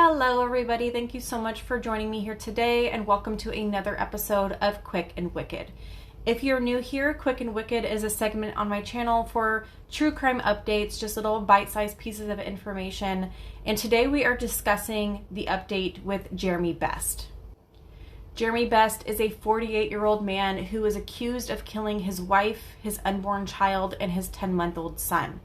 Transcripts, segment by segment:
Hello everybody, thank you so much for joining me here today and welcome to another episode of Quick and Wicked. If you're new here, Quick and Wicked is a segment on my channel for true crime updates, just little bite-sized pieces of information. And today we are discussing the update with Jeremy Best. Jeremy Best is a 48-year-old man who was accused of killing his wife, his unborn child, and his 10-month-old son.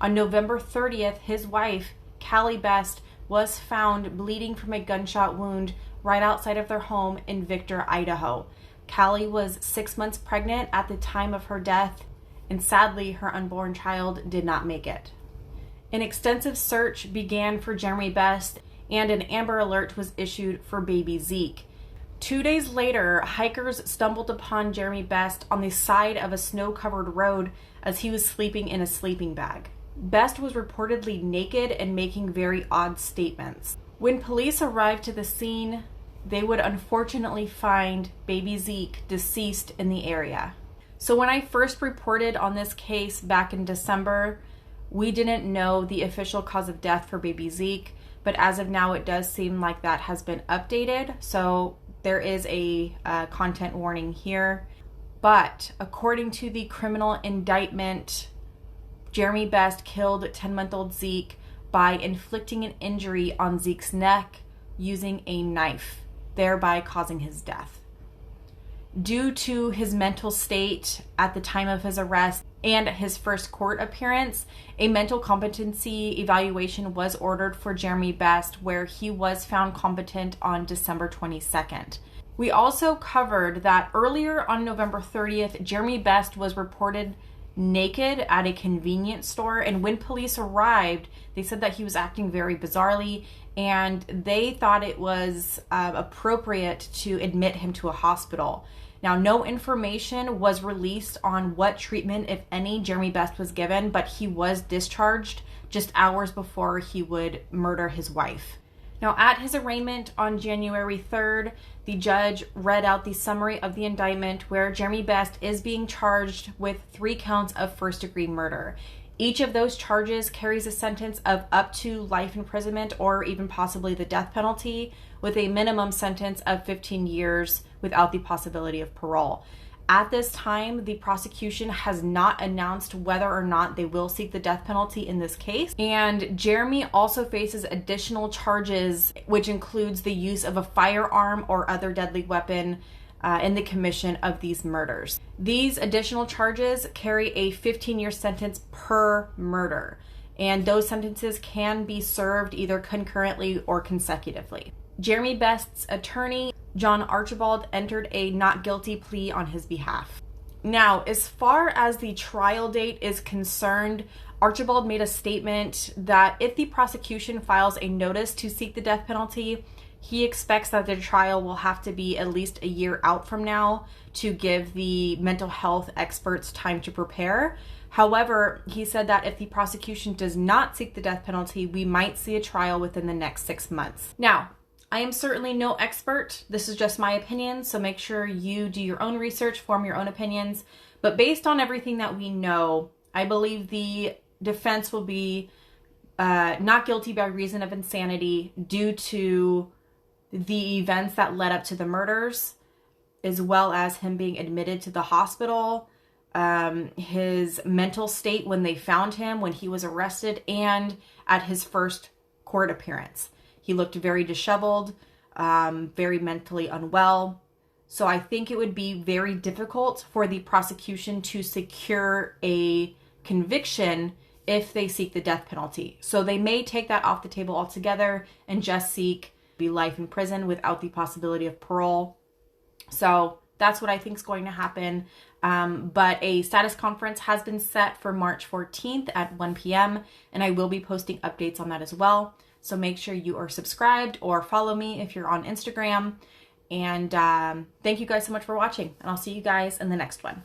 On November 30th, his wife, Callie Best, was found bleeding from a gunshot wound right outside of their home in Victor, Idaho. Callie was 6 months pregnant at the time of her death, and sadly, her unborn child did not make it. An extensive search began for Jeremy Best, and an Amber Alert was issued for baby Zeke. 2 days later, hikers stumbled upon Jeremy Best on the side of a snow-covered road as he was sleeping in a sleeping bag. Best was reportedly naked and making very odd statements. When police arrived to the scene, they would unfortunately find baby Zeke deceased in the area. So when I first reported on this case back in December, we didn't know the official cause of death for baby Zeke, but as of now it does seem like that has been updated, so there is a content warning here. But according to the criminal indictment, Jeremy Best killed 10-month-old Zeke by inflicting an injury on Zeke's neck using a knife, thereby causing his death. Due to his mental state at the time of his arrest and his first court appearance, a mental competency evaluation was ordered for Jeremy Best, where he was found competent on December 22nd. We also covered that earlier on November 30th, Jeremy Best was reported naked at a convenience store, and when police arrived, they said that he was acting very bizarrely, and they thought it was appropriate to admit him to a hospital. Now, no information was released on what treatment, if any, Jeremy Best was given, but he was discharged just hours before he would murder his wife. Now, at his arraignment on January 3rd, the judge read out the summary of the indictment where Jeremy Best is being charged with 3 counts of first-degree murder. Each of those charges carries a sentence of up to life imprisonment or even possibly the death penalty, with a minimum sentence of 15 years without the possibility of parole. At this time, the prosecution has not announced whether or not they will seek the death penalty in this case. And Jeremy also faces additional charges, which includes the use of a firearm or other deadly weapon in the commission of these murders. These additional charges carry a 15-year sentence per murder, and those sentences can be served either concurrently or consecutively. Jeremy Best's attorney, John Archibald, entered a not guilty plea on his behalf. Now, as far as the trial date is concerned, Archibald made a statement that if the prosecution files a notice to seek the death penalty, he expects that the trial will have to be at least a year out from now to give the mental health experts time to prepare. However, he said that if the prosecution does not seek the death penalty, we might see a trial within the next 6 months. Now, I am certainly no expert. This is just my opinion, so make sure you do your own research, form your own opinions. But based on everything that we know, I believe the defense will be not guilty by reason of insanity due to the events that led up to the murders, as well as him being admitted to the hospital, his mental state when they found him, when he was arrested, and at his first court appearance. He looked very disheveled, very mentally unwell. So I think it would be very difficult for the prosecution to secure a conviction if they seek the death penalty. So they may take that off the table altogether and just seek life in prison without the possibility of parole. So that's what I think is going to happen. But a status conference has been set for March 14th at 1 p.m. and I will be posting updates on that as well. So make sure you are subscribed or follow me if you're on Instagram. And thank you guys so much for watching, and I'll see you guys in the next one.